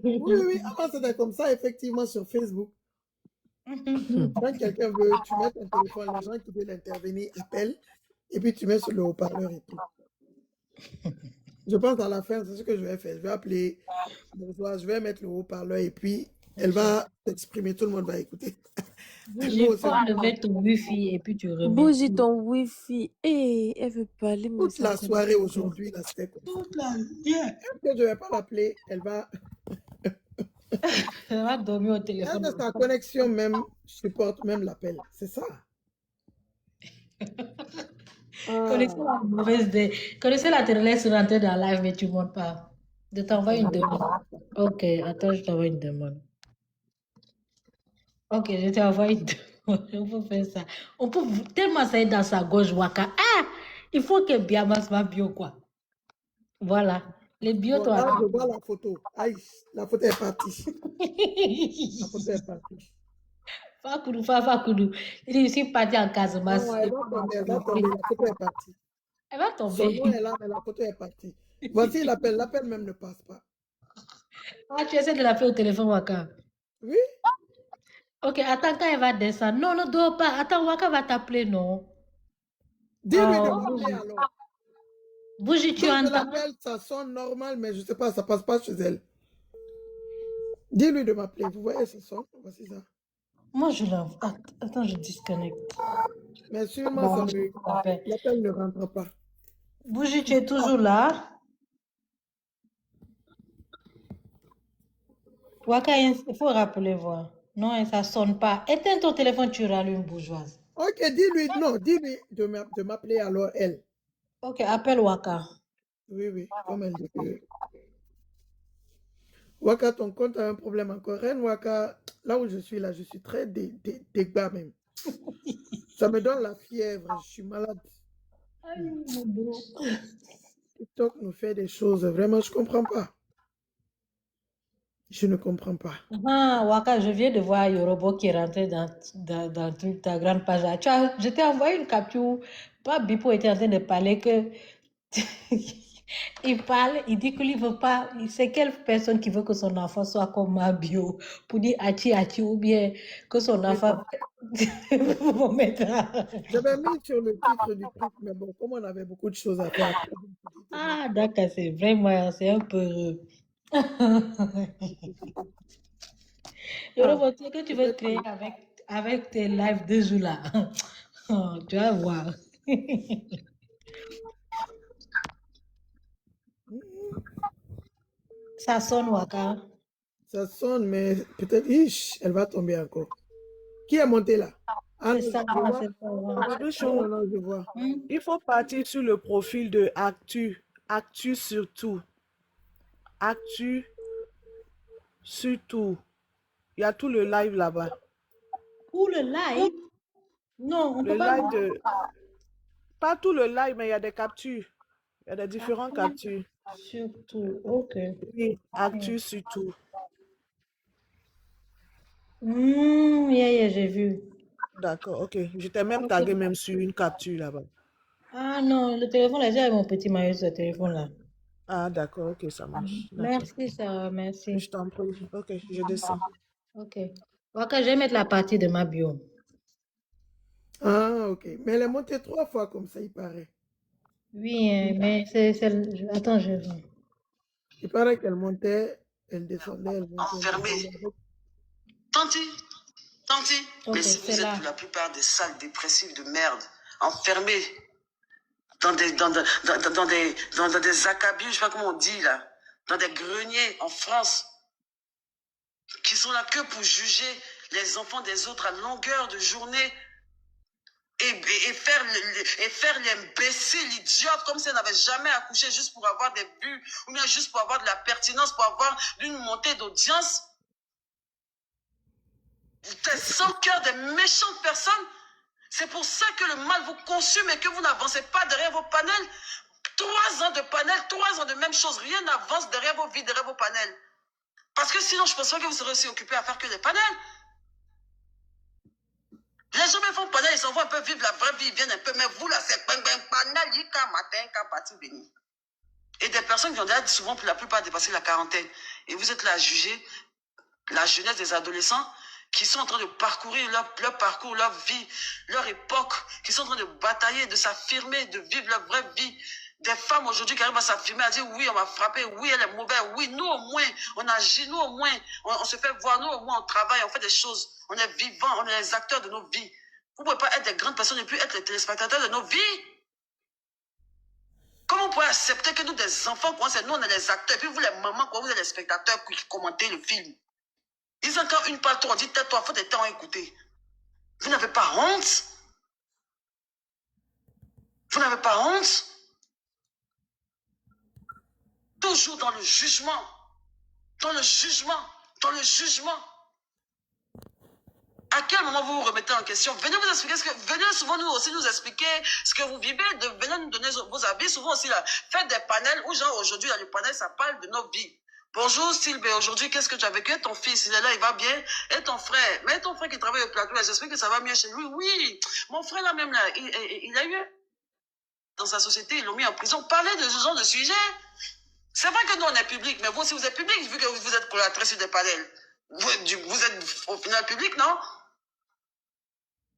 Speaker 3: Oui, oui, avant, c'était comme ça, effectivement, sur Facebook. Quand quelqu'un veut, tu mets ton téléphone, les gens qui veulent intervenir appellent, et puis tu mets sur le haut-parleur et tout. Je pense à la fin, c'est ce que je vais faire. Je vais appeler Bonsoir, je vais mettre le haut-parleur et puis elle va s'exprimer, tout le monde va écouter.
Speaker 1: Je peux enlever ton wifi et puis tu remets.
Speaker 4: Bougie ton wifi. Elle veut parler.
Speaker 3: Toute la soirée aujourd'hui, là, c'était comme ça. Toute la nuit. Je ne vais pas l'appeler, elle va...
Speaker 1: Elle va dormir au téléphone.
Speaker 3: Elle, sa connexion même supporte même l'appel. C'est ça.
Speaker 1: Connaissez la mauvaise idée. Connaissez la télé sur l'antenne dans live, mais tu ne montes pas. Je t'envoie une demande. Ok, attends, je t'envoie une demande. Ok, je t'envoie une demande. On peut faire ça. On peut tellement ça dans sa gauche, Waka. Ah! Il faut que Biamas soit bio, quoi. Voilà. Les bio, toi.
Speaker 3: Là, je vois la photo. Aïe, la photo est partie. La photo est partie.
Speaker 1: Fakoudou. Je suis partie en Casamance.
Speaker 3: Non, elle va tomber, la photo est partie.
Speaker 1: Elle va tomber.
Speaker 3: Son nom est là, mais la photo est partie. Voici l'appel. L'appel même ne passe pas.
Speaker 1: Ah, tu essaies de l'appeler au téléphone, Waka?
Speaker 3: Oui.
Speaker 1: Ok, attends, quand elle va descendre. Non, ne dors pas. Attends, Waka va t'appeler, non?
Speaker 3: Dis-lui de m'appeler alors.
Speaker 1: Bougie, tu
Speaker 3: Donc, je
Speaker 1: entends?
Speaker 3: l'appelle, ça sonne normal, mais je ne sais pas, ça passe pas chez elle. Dis-lui de m'appeler. Vous voyez, ça sonne. Voici ça.
Speaker 1: Moi, je l'envoie. Attends, je disconnecte.
Speaker 3: Mais sûrement, l'appel ne rentre pas.
Speaker 1: Bougie, tu es toujours là? Waka, il faut rappeler, voir. Non, ça sonne pas. Éteins ton téléphone, tu rallumes, bourgeoise.
Speaker 3: Ok, dis-lui, non, dis-lui de m'appeler alors elle.
Speaker 1: Ok, appelle Waka.
Speaker 3: Oui, comme elle dit que... Waka, ton compte a un problème encore. Reine Waka, là où je suis là, je suis très dégba même. Ça me donne la fièvre, je suis malade. TikTok nous fait des choses, vraiment, je comprends pas. Je ne comprends pas.
Speaker 1: Ah, Waka, je viens de voir Yorobo qui est rentré dans ta grande page. Je t'ai envoyé une capture. Pas Bipo était en train de parler que... il parle, il dit qu'il ne veut pas... C'est quelle personne qui veut que son enfant soit comme Mabio pour dire Achi ou bien que son enfant...
Speaker 3: J'avais mis sur le titre du truc, mais bon, comme on avait beaucoup de choses à faire.
Speaker 1: Ah, d'accord, c'est vraiment... C'est un peu... Yorobo, qu'est-ce que tu veux créer avec tes lives de jour là? Oh, tu vas voir. Ça sonne, Waka.
Speaker 3: Ça sonne, mais peut-être, elle va tomber encore. Qui est monté là?
Speaker 1: C'est ça, c'est ça.
Speaker 3: Je vois.
Speaker 5: Il faut partir sur le profil de Actu. Actu surtout. Actu surtout. Il y a tout le live là-bas.
Speaker 1: Pour le live? Non, on
Speaker 5: Le
Speaker 1: peut pas.
Speaker 5: live de... Pas tout le live, mais il y a des captures. Il y a des différents captures.
Speaker 1: Surtout, ok.
Speaker 5: Oui, Actu surtout.
Speaker 1: Yeah, j'ai vu.
Speaker 5: D'accord, ok. Je t'ai même tagué même sur une capture là-bas.
Speaker 1: Ah non, le téléphone là, j'ai mon petit maillot sur le téléphone là.
Speaker 5: Ah d'accord, ok, ça marche.
Speaker 1: Merci, Sarah, merci.
Speaker 5: Je t'en prie. Ok, je descends.
Speaker 1: Ok. Waka, je vais mettre la partie de ma bio.
Speaker 3: Ah, ok. Mais elle est montée 3 fois comme ça, il paraît.
Speaker 1: Oui, mais c'est... Attends, je...
Speaker 3: Il paraît qu'elle montait, elle descendait, elle montait.
Speaker 6: Enfermée. Tanti. Mais si vous êtes pour la plupart des sales dépressifs de merde, enfermés dans des accabies, je sais pas comment on dit là, dans des greniers en France, qui sont là que pour juger les enfants des autres à longueur de journée et faire l'imbécile, l'idiote, comme si elle n'avait jamais accouché juste pour avoir des vues, ou bien juste pour avoir de la pertinence, pour avoir une montée d'audience. Vous êtes sans cœur, des méchantes personnes. C'est pour ça que le mal vous consume et que vous n'avancez pas derrière vos panels. 3 ans de panel, 3 ans de même chose. Rien n'avance derrière vos vies, derrière vos panels. Parce que sinon, je pense pas que vous serez aussi occupés à faire que des panels. Les gens me font panel, ils s'en vont un peu vivre la vraie vie, ils viennent un peu. Mais vous, là, c'est panel, qu'à matin, qu'à partir béni. Et des personnes qui ont déjà souvent, pour la plupart, dépassé la quarantaine. Et vous êtes là à juger la jeunesse des adolescents qui sont en train de parcourir leur parcours, leur vie, leur époque, qui sont en train de batailler, de s'affirmer, de vivre leur vraie vie. Des femmes aujourd'hui qui arrivent à s'affirmer, à dire oui, on m'a frappé, oui, elle est mauvaise, oui, nous au moins, on agit, nous au moins, on se fait voir, nous au moins, on travaille, on fait des choses, on est vivants, on est les acteurs de nos vies. Vous ne pouvez pas être des grandes personnes et puis être les téléspectateurs de nos vies. Comment on pourrait accepter que nous, des enfants, nous, on est les acteurs, et puis vous, les mamans, vous êtes les spectateurs qui commentez le film. Ils ont quand une part, on dit tais-toi, faut des temps à écouter. Vous n'avez pas honte? Vous n'avez pas honte? Toujours dans le jugement. Dans le jugement. Dans le jugement. À quel moment vous vous remettez en question? Venez vous expliquer venez souvent nous aussi nous expliquer ce que vous vivez, venez nous donner vos avis, souvent aussi là. Faites des panels où genre aujourd'hui, le panel, ça parle de nos vies. Bonjour Sylvie, aujourd'hui, qu'est-ce que tu as vécu? Ton fils, il est là, il va bien. Et ton frère? Mais ton frère qui travaille au plateau, j'espère que ça va mieux chez lui. Oui, mon frère là même là, il a eu dans sa société, ils l'ont mis en prison. Parlez de ce genre de sujet. C'est vrai que nous on est public, mais vous si vous êtes public, vu que vous êtes collatéral sur des panels. Vous êtes au final public, non?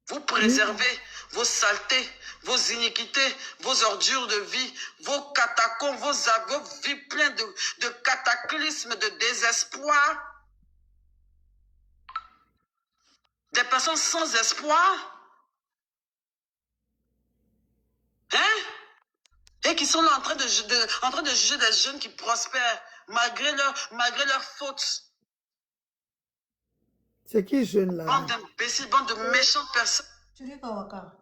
Speaker 6: Vous préservez vos saletés, vos iniquités, vos ordures de vie, vos catacombes, vos vies pleines de cataclysmes, de désespoir. Des personnes sans espoir. Hein? Et qui sont là en train de juger des jeunes qui prospèrent malgré leurs fautes.
Speaker 3: C'est qui jeune là?
Speaker 6: Bande d'imbéciles, bande de méchantes personnes.
Speaker 1: Tu dis Kawaka?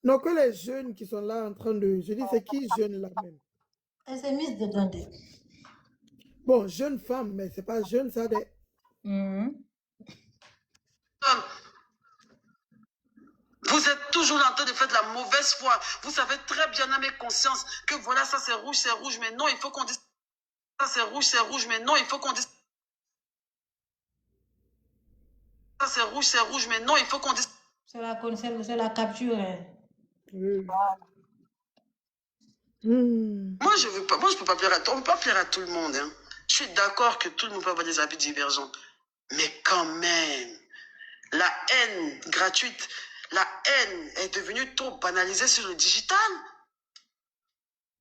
Speaker 3: Non, que les jeunes qui sont là en train de... Je dis, c'est qui jeune là même?
Speaker 1: Elle s'est mise dedans.
Speaker 3: Bon, jeune femme, mais c'est pas jeune ça.
Speaker 6: Vous êtes toujours en train de faire de la mauvaise foi. Vous savez très bien à mes consciences que voilà, ça c'est rouge, mais non, il faut qu'on dise ça c'est rouge, mais non, il faut qu'on dise ça c'est rouge, mais non, il faut qu'on dise
Speaker 1: c'est la capture. Hein.
Speaker 6: Moi, je peux pas plaire à tout. On ne peut pas plaire à tout le monde. Hein. Je suis d'accord que tout le monde peut avoir des avis divergents. Mais quand même, la haine gratuite, la haine est devenue trop banalisée sur le digital.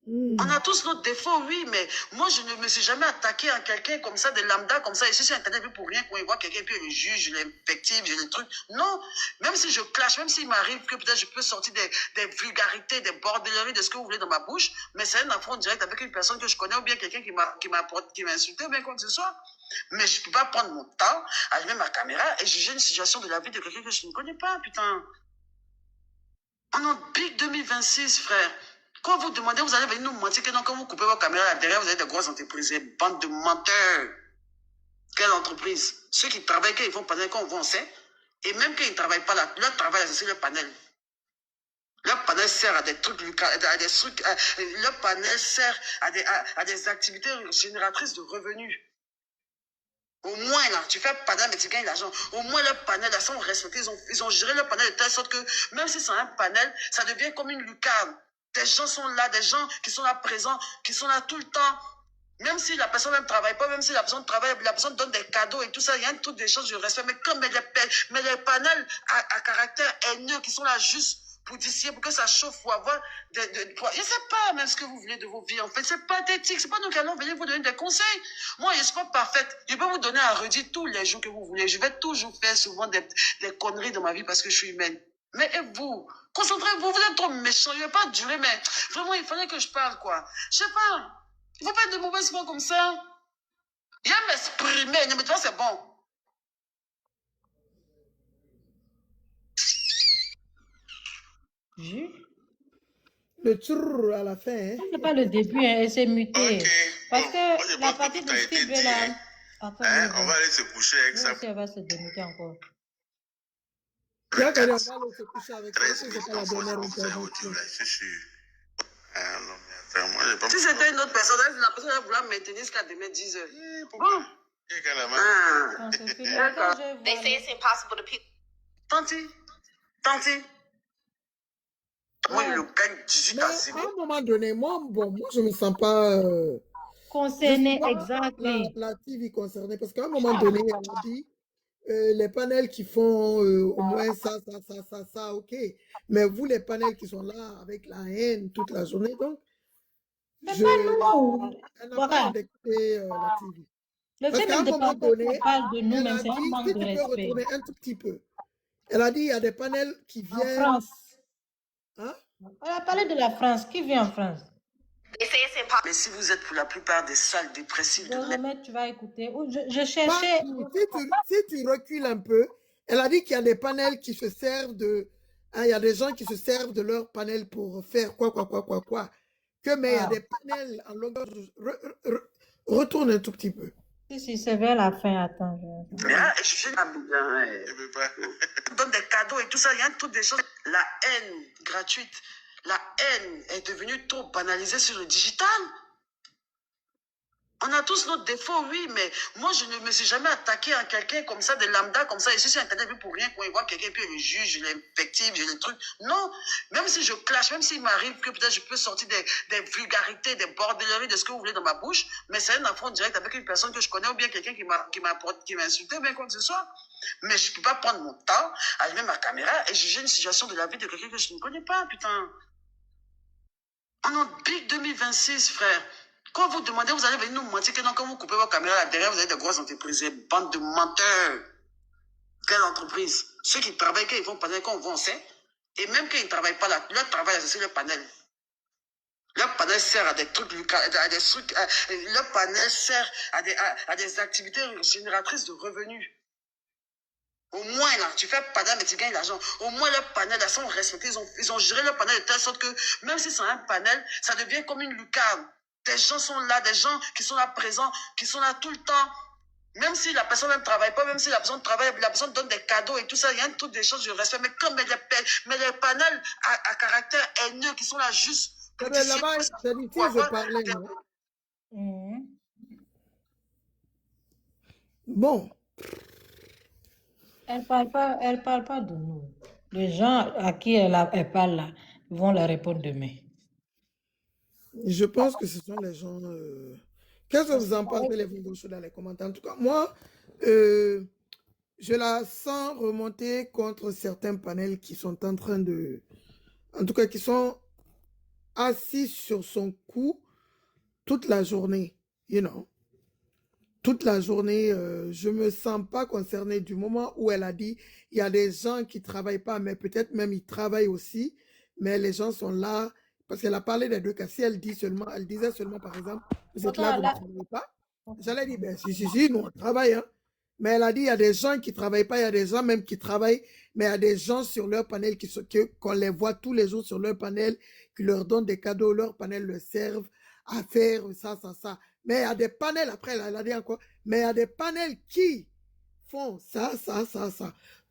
Speaker 6: On a tous nos défauts, oui, mais moi, je ne me suis jamais attaqué à quelqu'un comme ça, des lambda, comme ça, et je suis internet pour rien, quand il voit quelqu'un, puis je le juge, je l'invective, je le truc. Non, même si je clash, même s'il m'arrive que peut-être je peux sortir des vulgarités, des bordelleries, de ce que vous voulez dans ma bouche, mais c'est un affront direct avec une personne que je connais, ou bien quelqu'un qui m'a insulté, ou bien quoi que ce soit. Mais je ne peux pas prendre mon temps, allumer ma caméra et juger une situation de la vie de quelqu'un que je ne connais pas, putain. On est en big 2026, frère. Quand vous demandez, vous allez venir nous mentir que non, quand vous coupez vos caméras là derrière, vous avez des grosses entreprises. Bande de menteurs. Quelle entreprise? Ceux qui travaillent, quand ils vont panel, quand on va, on sait. Et même quand ils ne travaillent pas là, leur travail, c'est le panel. Leur panel sert à des trucs, leur panel sert à des activités génératrices de revenus. Au moins, là, tu fais panel, mais tu gagnes l'argent. Au moins, leur panel, là, sont respectés. Ils ont géré leur panel de telle sorte que, même si c'est un panel, ça devient comme une lucarne. Des gens sont là, des gens qui sont là présents, qui sont là tout le temps. Même si la personne ne travaille pas, même si la personne travaille, la personne donne des cadeaux et tout ça, il y a un truc d'échange de respect. Mais les panels à caractère haineux qui sont là juste pour d'ici, pour que ça chauffe, pour avoir je ne sais pas même ce que vous voulez de vos vies. En fait, c'est pathétique. C'est pas nous qui allons venir vous donner des conseils. Moi, je ne suis pas parfaite. Je peux vous donner à redire tous les jours que vous voulez. Je vais toujours faire souvent des conneries dans ma vie parce que je suis humaine. Mais et vous, concentrez-vous, vous êtes trop méchants, je ne vais pas durer, mais vraiment, il fallait que je parle, quoi. Je sais pas, il ne faut pas être de mauvaise foi comme ça. Il y a m'exprimer, mais toi, c'est bon.
Speaker 3: Le trrr à la fin, hein.
Speaker 1: C'est pas le début, hein, elle s'est mutée. Okay. Parce que la partie de Steve là... Attends,
Speaker 7: hein, on va aller se coucher avec ça.
Speaker 1: Elle va se démuter encore.
Speaker 3: Il y a quelqu'un qui va se coucher avec ça. C'est pas la dernière intervention.
Speaker 6: Si c'était une autre personne, la personne va vouloir maintenir jusqu'à demain 10 heures. Bon.
Speaker 8: They say it's impossible to pick.
Speaker 6: Tanti. Moi, le gagne 18 à 6.
Speaker 3: À un moment donné, moi, je ne me sens pas...
Speaker 1: concernée, exactement.
Speaker 3: La TV concernée, parce qu'à un moment donné, elle a dit, les panels qui font au moins ça, ok. Mais vous, les panels qui sont là avec la haine toute la journée, donc...
Speaker 1: Mais pas nous.
Speaker 3: Elle n'a pas d'écouter la TV.
Speaker 1: Le fait même de parle de nous,
Speaker 3: elle
Speaker 1: même
Speaker 3: a
Speaker 1: c'est un
Speaker 3: dit,
Speaker 1: manque
Speaker 3: si
Speaker 1: de
Speaker 3: tu peux
Speaker 1: respect.
Speaker 3: retourner un tout petit peu. Elle a dit, il y a des panels qui viennent...
Speaker 1: En France.
Speaker 3: Hein?
Speaker 1: Elle a parlé de la France. Qui vient en France?
Speaker 6: Mais si vous êtes pour la plupart des salles dépressives de
Speaker 1: merde... tu vas écouter. Je cherchais...
Speaker 3: Si tu recules un peu, elle a dit qu'il y a des panels qui se servent de... Hein, il y a des gens qui se servent de leur panel pour faire quoi. Mais il y a des panels en longueur... Retourne un tout petit peu.
Speaker 1: Si, c'est vers la fin, attends.
Speaker 6: Je donne des cadeaux et tout ça, il y a toutes des choses. La haine gratuite, la haine est devenue trop banalisée sur le digital. On a tous nos défauts, oui, mais moi, je ne me suis jamais attaqué à quelqu'un comme ça, de lambda, comme ça. Et je suis internet pour rien, quand il voit quelqu'un, puis je le juge, je l'invective, je le truc. Non, même si je clash, même s'il m'arrive que peut-être je peux sortir des vulgarités, des bordelleries, de ce que vous voulez dans ma bouche, mais c'est un affront direct avec une personne que je connais, ou bien quelqu'un qui m'a insulté, ou bien quoi que ce soit. Mais je ne peux pas prendre mon temps, allumer ma caméra et juger une situation de la vie de quelqu'un que je ne connais pas, putain. On est en big 2026, frère. Quand vous demandez, vous allez venir nous mentir que non, quand vous coupez votre caméra là derrière, vous avez des grosses entreprises. Bande de menteurs. Quelle entreprise? Ceux qui travaillent, quand ils vont panel, quand on voit, on sait. Et même quand ils ne travaillent pas là, leur travail, c'est le panel. Leur panel sert à des trucs, leur panel sert à des activités génératrices de revenus. Au moins, là, tu fais panel, mais tu gagnes l'argent. Au moins, leur panel, là, sont respectés. Ils ont géré leur panel de telle sorte que, même si c'est un panel, ça devient comme une lucarne. Des gens sont là, des gens qui sont là présents, qui sont là tout le temps. Même si la personne ne travaille pas, même si la personne travaille, la personne donne des cadeaux et tout ça, il y a un truc des choses de respect. Mais comme les panels à caractère haineux qui sont là juste pour
Speaker 3: là-bas, je parlais. Bon.
Speaker 1: Elle parle pas de nous. Les gens à qui elle parle là vont la répondre demain.
Speaker 3: Je pense que ce sont les gens... Qu'est-ce que vous en pensez, les vidéos dans les commentaires? En tout cas, moi, je la sens remonter contre certains panels qui sont en train de... En tout cas, qui sont assis sur son cou toute la journée, you know. Toute la journée, je me sens pas concernée du moment où elle a dit il y a des gens qui travaillent pas, mais peut-être même ils travaillent aussi, mais les gens sont là parce qu'elle a parlé des deux cas. Si elle disait seulement par exemple, vous êtes là, vous ne travaillez pas. J'allais dire ben si, nous on travaille, hein. Mais elle a dit il y a des gens qui travaillent pas, il y a des gens même qui travaillent, mais il y a des gens sur leur panel qu'on les voit tous les jours sur leur panel, qui leur donnent des cadeaux, leur panel leur servent à faire ça. Mais il y a des panels, après, elle a dit encore, mais il y a des panels qui font ça.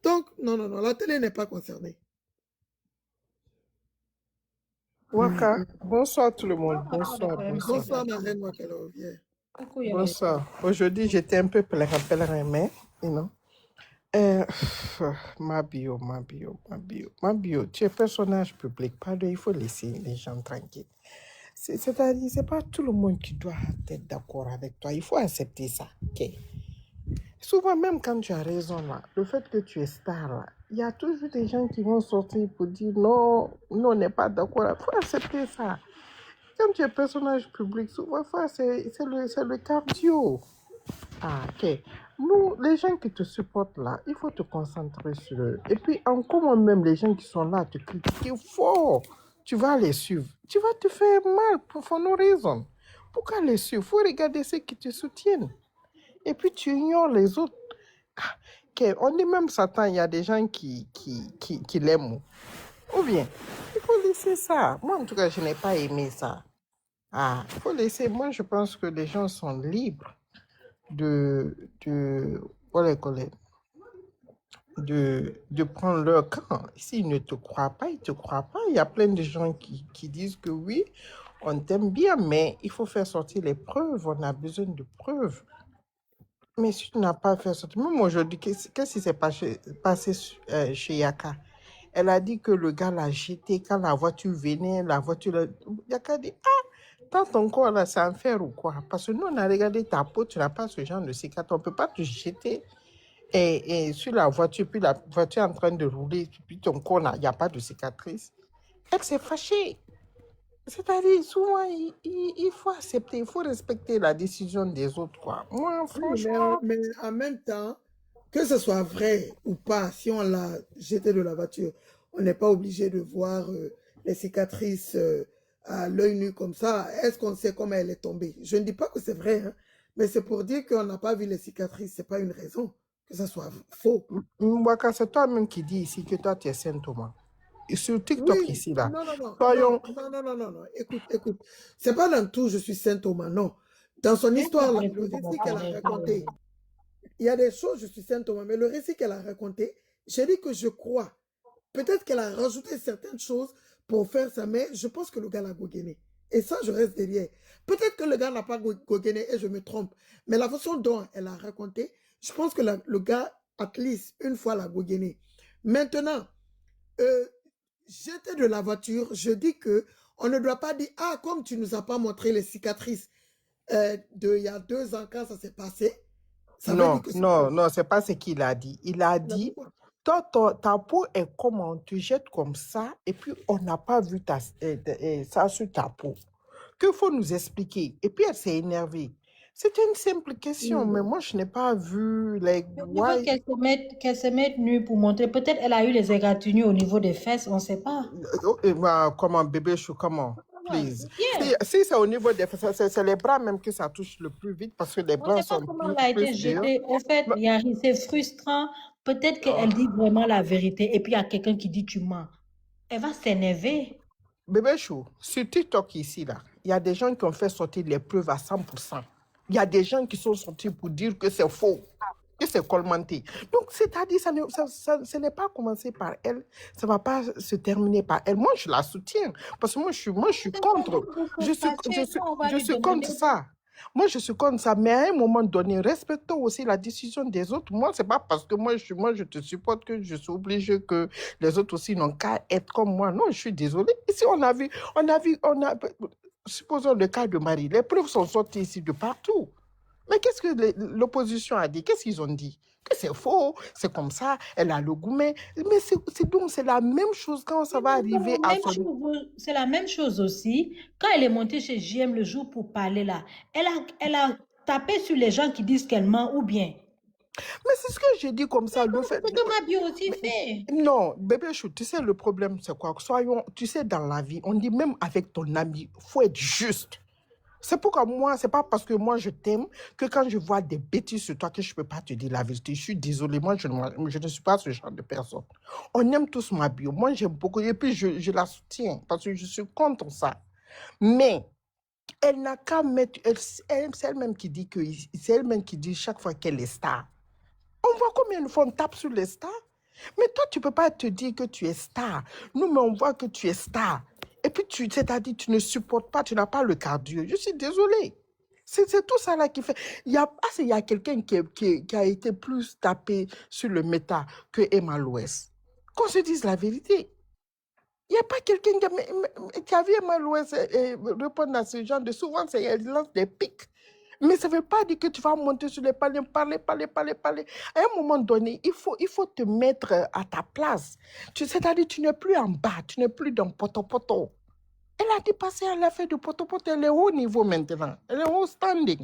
Speaker 3: Donc, non, la télé n'est pas concernée.
Speaker 9: Waka, bonsoir tout le monde. Bonsoir.
Speaker 3: Bonsoir, ma reine Wakalo.
Speaker 9: Bonsoir. Aujourd'hui, j'étais un peu pèlerin, mais, you know. Ma bio, tu es personnage public, pardon, il faut laisser les gens tranquilles. C'est-à-dire, c'est pas tout le monde qui doit être d'accord avec toi. Il faut accepter ça. Okay? Souvent, même quand tu as raison, là, le fait que tu es star, là, il y a toujours des gens qui vont sortir pour dire non, on n'est pas d'accord. Il faut accepter ça. Quand tu es personnage public, souvent, c'est le cardio. Ah, ok. Nous, les gens qui te supportent là, il faut te concentrer sur eux. Et puis, encore même, les gens qui sont là à te critiquer fort, tu vas les suivre. Tu vas te faire mal pour no raison. Pourquoi les suivre? Il faut regarder ceux qui te soutiennent. Et puis, tu ignores les autres. Ah, okay. On dit même Satan, il y a des gens qui l'aiment. Ou bien, il faut laisser ça. Moi, en tout cas, je n'ai pas aimé ça. Ah, il faut laisser. Moi, je pense que les gens sont libres de prendre leur camp. S'ils ne te croient pas, ils ne te croient pas. Il y a plein de gens qui disent que oui, on t'aime bien, mais il faut faire sortir les preuves. On a besoin de preuves. Mais si tu n'as pas fait sortir... Même aujourd'hui, qu'est-ce qui s'est passé chez Yaka? Elle a dit que le gars l'a jeté quand la voiture venait, Yaka dit, dans ton corps, là, c'est un fer ou quoi? Parce que nous, on a regardé ta peau, tu n'as pas ce genre de cicatrice. On ne peut pas te jeter et sur la voiture, puis la voiture est en train de rouler, puis ton corps, il n'y a pas de cicatrice. Elle s'est fâchée. C'est-à-dire, souvent, il faut accepter, il faut respecter la décision des autres, quoi. Moi, franchement...
Speaker 3: Mais en même temps, que ce soit vrai ou pas, si on l'a jeté de la voiture, on n'est pas obligé de voir les cicatrices... à l'œil nu comme ça, est-ce qu'on sait comment elle est tombée? Je ne dis pas que c'est vrai, hein, mais c'est pour dire qu'on n'a pas vu les cicatrices, c'est pas une raison que ça soit faux.
Speaker 9: Mwaka, c'est toi-même qui dis ici que toi tu es Saint Thomas. Et sur TikTok
Speaker 3: oui,
Speaker 9: ici là.
Speaker 3: Non. Écoute. C'est pas dans tout je suis Saint Thomas, non. Dans son histoire, là, le récit qu'elle a raconté, il y a des choses, je suis Saint Thomas, mais le récit qu'elle a raconté, j'ai dit que je crois. Peut-être qu'elle a rajouté certaines choses pour faire ça, mais je pense que le gars l'a gouguené. Et ça, je reste derrière. Peut-être que le gars n'a pas gogéné et je me trompe. Mais la façon dont elle a raconté, je pense que le gars, at least, une fois l'a gogéné. Maintenant, j'étais de la voiture, je dis que on ne doit pas dire, ah, comme tu nous as pas montré les cicatrices il y a 2 ans quand ça s'est passé. Ça veut
Speaker 9: Non,
Speaker 3: dire que c'est
Speaker 9: non,
Speaker 3: pas-
Speaker 9: non, c'est pas ce qu'il a dit. Il a dit, ta peau est comme on te jette comme ça, et puis on n'a pas vu ça sur ta peau. Qu'il faut nous expliquer. Et puis elle s'est énervée. C'était une simple question, mais moi je n'ai pas vu like,
Speaker 1: Je veux
Speaker 9: why.
Speaker 1: qu'elle se mette nue pour montrer. Peut-être elle a eu les égratignures au niveau des fesses, on ne sait pas.
Speaker 9: Comment, bébé chou, comment?
Speaker 1: Ouais,
Speaker 9: Please.
Speaker 1: yeah.
Speaker 9: Si c'est au niveau des fesses, c'est les bras même que ça touche le plus vite parce que les
Speaker 1: On ne
Speaker 9: bras
Speaker 1: sait pas
Speaker 9: sont
Speaker 1: comment elle a été
Speaker 9: plus durs.
Speaker 1: jetée. En fait, c'est frustrant. Peut-être qu'elle dit vraiment la vérité et puis il y a quelqu'un qui dit tu mens. Elle va s'énerver.
Speaker 9: Bébé chou, sur TikTok ici, là, il y a des gens qui ont fait sortir les preuves à 100%. Il y a des gens qui sont sortis pour dire que c'est faux, que c'est colmanté. Donc, c'est-à-dire, ça n'est pas commencé par elle, ça ne va pas se terminer par elle. Moi, je la soutiens, parce que moi, je suis contre. Je suis contre ça. Moi, je suis contre ça, mais à un moment donné, respectons aussi la décision des autres. Moi, c'est pas parce que moi, je te supporte que je suis obligée que les autres aussi n'ont qu'à être comme moi. Non, je suis désolée. Ici, on a vu, supposons le cas de Marie. Les preuves sont sorties ici de partout. Mais qu'est-ce que l'opposition a dit? Qu'est-ce qu'ils ont dit? Que c'est faux, c'est comme ça, elle a le goût. Mais c'est la même chose quand ça va arriver à son...
Speaker 1: C'est la même chose aussi. Quand elle est montée chez JM le jour pour parler là, elle a tapé sur les gens qui disent qu'elle ment ou bien.
Speaker 9: Mais c'est ce que j'ai dit comme ça. Le fait...
Speaker 1: C'est ce que ma bio aussi fait.
Speaker 9: Non, bébé chou, tu sais, le problème, c'est quoi? Tu sais, dans la vie, on dit même avec ton ami, il faut être juste. C'est pourquoi moi, c'est pas parce que moi je t'aime que quand je vois des bêtises sur toi que je peux pas te dire la vérité. Je suis désolée, moi je ne suis pas ce genre de personne. On aime tous ma bio. Moi j'aime beaucoup et puis je la soutiens parce que je suis contre ça. Mais elle n'a qu'à mettre, c'est elle-même qui dit que c'est elle-même qui dit chaque fois qu'elle est star. On voit combien de fois on tape sur les stars. Mais toi, tu ne peux pas te dire que tu es star. Nous, mais on voit que tu es star. Et puis, c'est-à-dire, tu ne supportes pas, tu n'as pas le cardio. Je suis désolée. C'est tout ça là qui fait. Il y a quelqu'un qui a été plus tapé sur le méta que Emma Louès. Qu'on se dise la vérité. Il n'y a pas quelqu'un qui a vu Emma Louès répondre à ce genre de... Souvent, elle lance des pics. Mais ça ne veut pas dire que tu vas monter sur les paliers, parler. À un moment donné, il faut te mettre à ta place. C'est-à-dire, tu n'es plus en bas, tu n'es plus dans poto-poto. Elle a dépassé à la fin de poto-poto, elle est au haut niveau maintenant. Elle est au standing.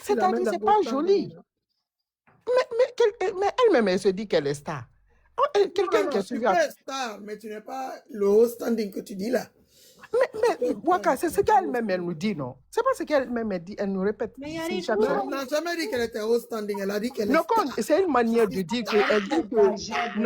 Speaker 9: C'est-à-dire, c'est pas joli. Mais elle-même, elle se dit qu'elle est star. Quelqu'un qui a suivi...
Speaker 3: Tu es star, mais tu n'es pas le haut standing que tu dis là.
Speaker 9: Mais Waka, c'est ce qu'elle-même, elle nous dit, non? C'est pas ce qu'elle-même, elle dit, elle nous répète.
Speaker 3: Mais elle n'a jamais dit qu'elle était haut standing, elle a dit qu'elle est
Speaker 9: star. C'est une manière de dire qu'elle dit que...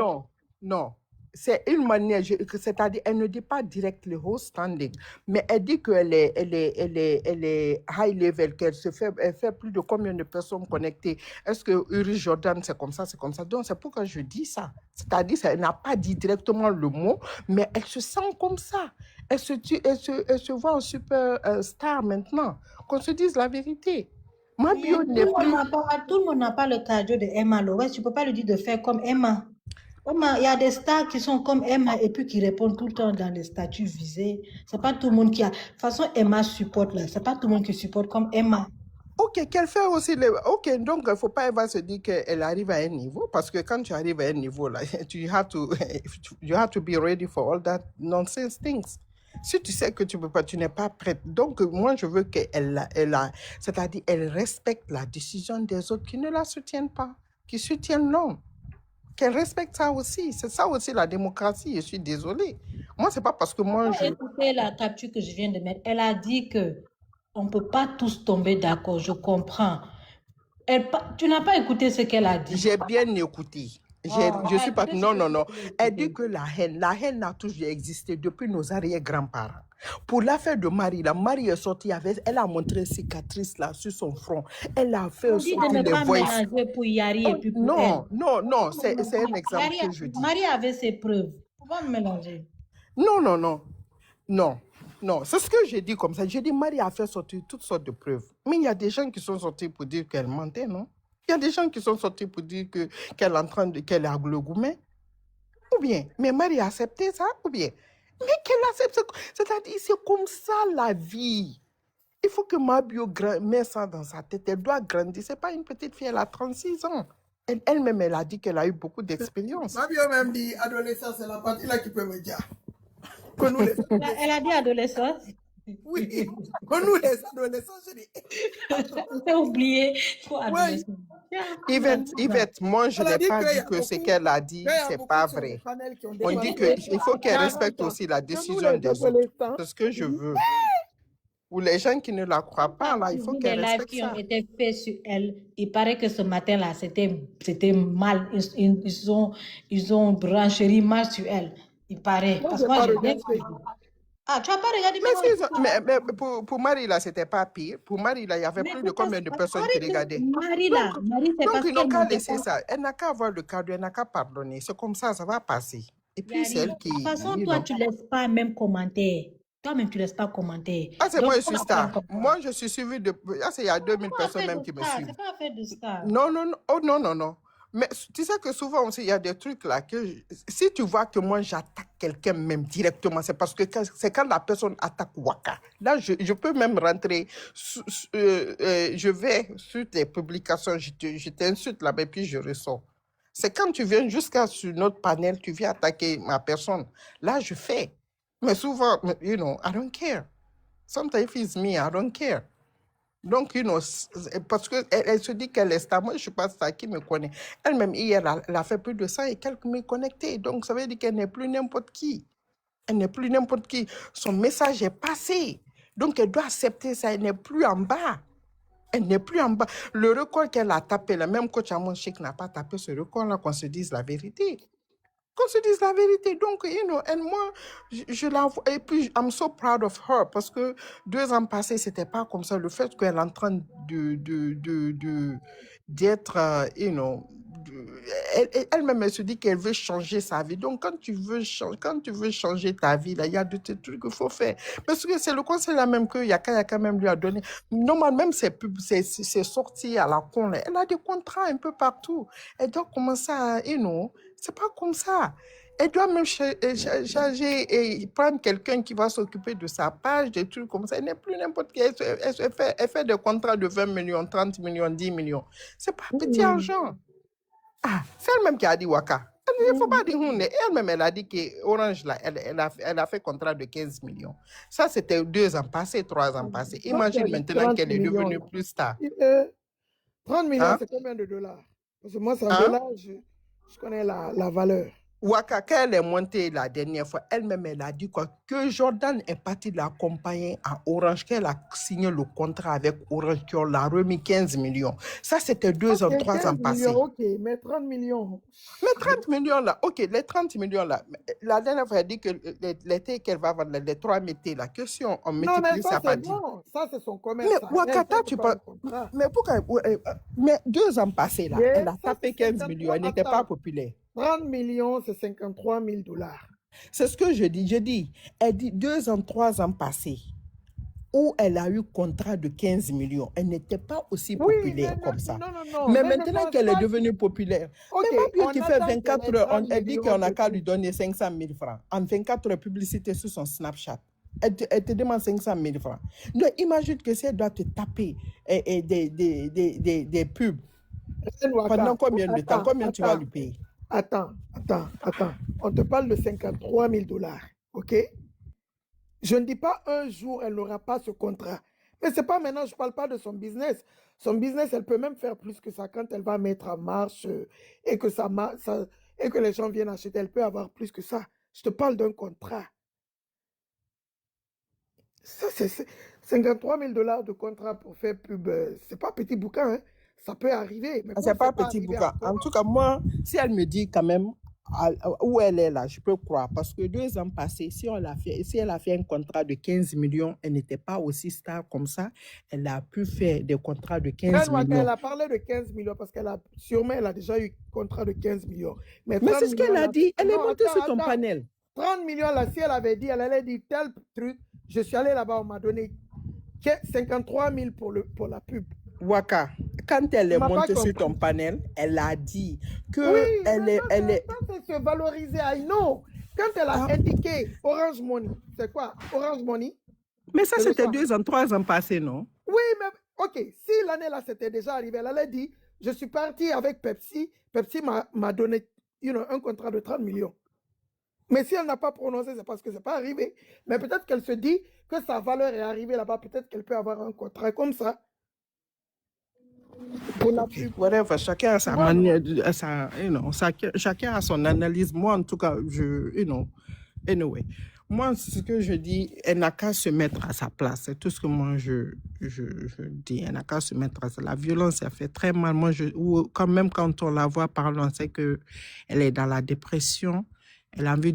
Speaker 9: Non. C'est une manière, c'est-à-dire, elle ne dit pas direct le haut standing, mais elle dit qu'elle est high level, elle fait plus de combien de personnes connectées. Est-ce que Uri Jordan, c'est comme ça? Donc, c'est pourquoi je dis ça. C'est-à-dire, elle n'a pas dit directement le mot, mais elle se sent comme ça. Elle se voit en super star maintenant. Qu'on se dise la vérité. Ma bio n'est plus...
Speaker 1: Tout le monde n'a pas le cardio de Emma Lowes. Tu ne peux pas lui dire de faire comme Emma. Il y a des stars qui sont comme Emma et puis qui répondent tout le temps dans les statuts visés. C'est pas tout le monde qui a... De toute façon, Emma supporte là. C'est pas tout le monde qui supporte comme Emma.
Speaker 9: Ok, qu'elle fait aussi Ok, donc il ne faut pas se dire qu'elle arrive à un niveau, parce que quand tu arrives à un niveau là, you have to be ready for all that nonsense things. Si tu sais que tu peux pas, tu n'es pas prête. Donc moi je veux c'est-à-dire elle respecte la décision des autres qui ne la soutiennent pas, qui soutiennent l'homme. Qu'elle respecte ça aussi. C'est ça aussi la démocratie. Je suis désolée. Moi, c'est pas parce que moi je...
Speaker 1: Écoutez la capture que je viens de mettre. Elle a dit que on ne peut pas tous tomber d'accord. Je comprends. Tu n'as pas écouté ce qu'elle a dit.
Speaker 9: J'ai bien écouté. Je suis pas... Non. Elle dit que la haine a toujours existé depuis nos arrière-grands-parents. Pour l'affaire de Marie, la Marie est sortie avec... Elle a montré cicatrice là sur son front. Elle a fait
Speaker 1: on dit de ne pas mélanger pour Yari et puis pour
Speaker 9: Non. C'est un exemple que je dis.
Speaker 1: Marie avait ses preuves. Faut pas me mélanger.
Speaker 9: Non. Non, c'est ce que j'ai dit comme ça. J'ai dit, Marie a fait sortir toutes sortes de preuves. Mais il y a des gens qui sont sortis pour dire qu'elle mentait, non? Il y a des gens qui sont sortis pour dire qu'elle est en train de, qu'elle a le gourmet. Ou bien, mais Marie a accepté ça, ou bien. Mais qu'elle accepte, c'est-à-dire, c'est comme ça la vie. Il faut que Mabio mette ça dans sa tête. Elle doit grandir. C'est pas une petite fille, elle a 36 ans. Elle-même, elle a dit qu'elle a eu beaucoup d'expérience.
Speaker 3: Mabio même dit, adolescence, c'est la partie là qui peut me dire. Que nous les
Speaker 1: Elle a dit adolescence.
Speaker 3: Oui, que nous les adolescents, je dis.
Speaker 1: J'ai oublié.
Speaker 3: Oui.
Speaker 9: Yvette, moi, je n'ai pas dit que ce qu'elle a dit, c'est pas vrai. On dit qu'il faut qu'elle respecte aussi la décision des autres. C'est ce que je veux. Ou les gens qui ne la croient pas, là, il faut qu'elle respecte ça.
Speaker 1: Les lives qui ont été faits sur elle, il paraît que ce matin-là, c'était mal. Ils ont branché mal sur elle. Il paraît. Parce que moi, je n'ai pas. Ah, tu n'as pas regardé
Speaker 9: mais pour Marie, là, c'était pas pire. Pour Marie, là, il y avait plus de combien de personnes qui regardaient.
Speaker 1: Marie, là,
Speaker 9: donc ils n'ont qu'à laisser ça. Elle n'a qu'à avoir le cadeau, elle n'a qu'à pardonner. C'est comme ça va passer. Et puis, c'est elle qui...
Speaker 1: De toute façon, toi, tu ne laisses pas même commenter. Toi-même, tu ne laisses pas commenter.
Speaker 9: Ah, c'est moi, je suis star. Moi, je suis suivi de... Ah, c'est il y a 2000 personnes même qui me suivent.
Speaker 1: C'est pas fait de star.
Speaker 9: Non. Oh, non. Mais tu sais que souvent aussi, il y a des trucs là que... Si tu vois que moi, j'attaque quelqu'un même directement, c'est parce que c'est quand la personne attaque Waka. Là, je peux même rentrer... je vais sur tes publications, je t'insulte là-bas, puis je ressors. C'est quand tu viens jusqu'à sur notre panel, tu viens attaquer ma personne. Là, je fais. Mais souvent, you know, I don't care. Sometimes it's me, I don't care. Donc, you know, parce qu'elle se dit qu'elle est star. Moi, je ne suis pas star, qui me connaît. Elle-même, hier, elle a fait plus de ça et quelques m'est connecté. Donc, ça veut dire qu'elle n'est plus n'importe qui. Elle n'est plus n'importe qui. Son message est passé. Donc, elle doit accepter ça. Elle n'est plus en bas. Elle n'est plus en bas. Le record qu'elle a tapé, le même coach Amon Sheikh n'a pas tapé ce record-là, qu'on se dise la vérité. Qu'on se dise la vérité. Donc, you know, et moi, je la vois. Et puis, I'm so proud of her parce que 2 ans passés, c'était pas comme ça. Le fait qu'elle est en train d'être, you know, elle-même, elle se dit qu'elle veut changer sa vie. Donc, quand tu veux changer ta vie, là, il y a des trucs qu'il faut faire. Parce que c'est le conseil là même que Yaka même lui a donné. Normalement, même ses sorties à la con, là, elle a des contrats un peu partout. Elle doit commencer à, you know, c'est pas comme ça. Elle doit même charger et prendre quelqu'un qui va s'occuper de sa page, des trucs comme ça. Elle n'est plus n'importe qui. Elle fait des contrats de 20 millions, 30 millions, 10 millions. C'est pas petit argent. Ah, c'est elle-même qui a dit Waka. Il ne faut pas dire elle-même, elle a dit que Orange, là, elle a fait contrat de 15 millions. Ça, c'était 2 ans passés, 3 ans passés. Imagine maintenant qu'elle est devenue plus star.
Speaker 3: 30 millions, c'est combien de dollars? Parce que moi, c'est en dollars, je connais la valeur.
Speaker 9: Waka, quand elle est montée la dernière fois, elle-même, elle a dit quoi? Que Jordan est parti l'accompagner à Orange, qu'elle a signé le contrat avec Orange, qu'on l'a remis 15 millions. Ça, c'était 2 ans, 3 ans passés.
Speaker 3: Ok, mais 30 millions.
Speaker 9: Mais 30 millions là, ok, les 30 millions là, la dernière fois, elle dit que l'été qu'elle va vendre, les 3 métiers là, que si on multiplie, ça va dire.
Speaker 3: Non, ça, c'est son commerce.
Speaker 9: Mais Wakata, tu peux. Mais pourquoi? Mais 2 ans passés là, elle a tapé 15 millions, elle n'était pas populaire.
Speaker 3: 30 millions, c'est 53 000 dollars.
Speaker 9: C'est ce que je dis. Elle dit 2 ans, 3 ans passés, où elle a eu contrat de 15 millions. Elle n'était pas aussi populaire comme ça.
Speaker 3: Non.
Speaker 9: Mais maintenant qu'elle est devenue populaire, même Mabio qui fait 24 heures, elle dit qu'on n'a qu'à lui donner 500 000 francs. En 24 heures, publicité sur son Snapchat. Elle te demande 500 000 francs. Donc, imagine que si elle doit te taper des pubs, pendant combien de temps, combien tu vas lui payer?
Speaker 3: Attends. On te parle de 53 000 dollars, ok? Je ne dis pas un jour, elle n'aura pas ce contrat. Mais c'est pas maintenant, je ne parle pas de son business. Son business, elle peut même faire plus que ça quand elle va mettre en marche et que les gens viennent acheter. Elle peut avoir plus que ça. Je te parle d'un contrat. Ça, c'est 53 000 dollars de contrat pour faire pub. C'est pas petit bouquin, hein? Ça peut arriver. Mais
Speaker 9: c'est pas petit bouquin. En tout cas, moi, si elle me dit quand même où elle est là, je peux croire. Parce que 2 ans passés, si elle a fait un contrat de 15 millions, elle n'était pas aussi star comme ça. Elle a pu faire des contrats de 15 millions.
Speaker 3: Elle a parlé de 15 millions parce qu'elle a sûrement elle a déjà eu un contrat de 15 millions.
Speaker 9: Mais c'est ce qu'elle a dit. Elle est montée sur ton panel.
Speaker 3: 30 millions, là, si elle avait dit, elle allait dire tel truc, je suis allé là-bas, on m'a donné 53 000 pour la pub.
Speaker 9: Waka, quand elle est montée sur ton panel, elle a dit que
Speaker 3: oui,
Speaker 9: elle est...
Speaker 3: Ça, c'est se valoriser, I know. Quand elle a indiqué Orange Money, c'est quoi? Orange Money?
Speaker 9: Mais ça, c'était 2 ans, 3 ans passés, non?
Speaker 3: Oui, mais ok, si l'année-là, c'était déjà arrivé, elle allait dire, je suis parti avec Pepsi, Pepsi m'a donné un contrat de 30 millions. Mais si elle n'a pas prononcé, c'est parce que ce n'est pas arrivé. Mais peut-être qu'elle se dit que sa valeur est arrivée là-bas, peut-être qu'elle peut avoir un contrat comme ça.
Speaker 9: Whatever, chacun a sa manière, chacun a son analyse. Moi, en tout cas, anyway. Moi, ce que je dis, elle n'a qu'à se mettre à sa place. C'est tout ce que moi, je dis. Elle n'a qu'à se mettre à sa place. La violence, ça fait très mal. Moi, quand même, quand on la voit parler, on sait qu'elle est dans la dépression. Elle a envie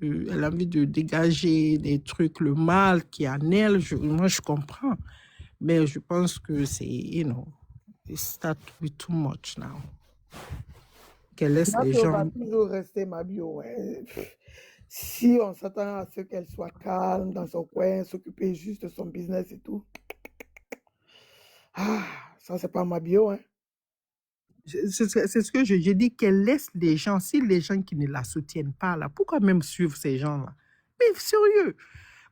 Speaker 9: elle a envie de dégager des trucs, le mal qui est en elle. Moi, je comprends. Mais je pense que c'est, it start with too much now. Qu'elle laisse les gens...
Speaker 3: va toujours rester ma bio. Ouais. Si on s'attend à ce qu'elle soit calme dans son coin, s'occuper juste de son business et tout. Ça, c'est pas ma bio. Hein.
Speaker 9: C'est ce que j'ai dit, qu'elle laisse les gens, si les gens qui ne la soutiennent pas, là, pourquoi même suivre ces gens-là? Mais sérieux,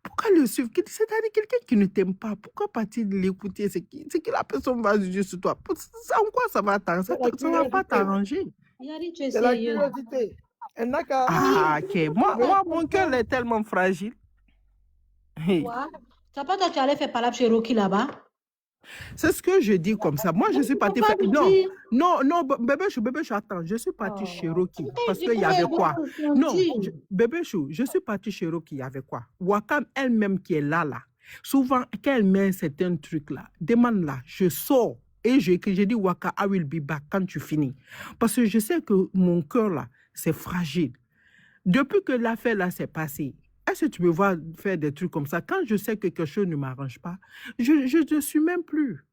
Speaker 9: pourquoi le suivre? C'est-à-dire quelqu'un qui ne t'aime pas, pourquoi pas-tu l'écouter? C'est qui la personne va juger sur toi? En quoi ça va t'arranger? Ça ne va pas t'arranger.
Speaker 3: C'est la curiosité.
Speaker 9: Ok. Moi, mon cœur est tellement fragile.
Speaker 1: Quoi? Tu n'as pas toi, tu allais faire parler chez Rocky là-bas?
Speaker 9: C'est ce que je dis comme ça. Moi, je suis partie faire... Non, bébé chou, attends. Je suis partie chez Rocky parce qu'il y avait quoi? Non, bébé chou, je suis partie chez Rocky, il y avait quoi? Wakam elle-même qui est là. Souvent, quand elle met certains trucs-là, demande-là, je sors et je dis, Waka, I will be back quand tu finis. Parce que je sais que mon cœur, là, c'est fragile. Depuis que l'affaire, là, s'est passée, est-ce que tu me vois faire des trucs comme ça? Quand je sais que quelque chose ne m'arrange pas, je ne suis même plus.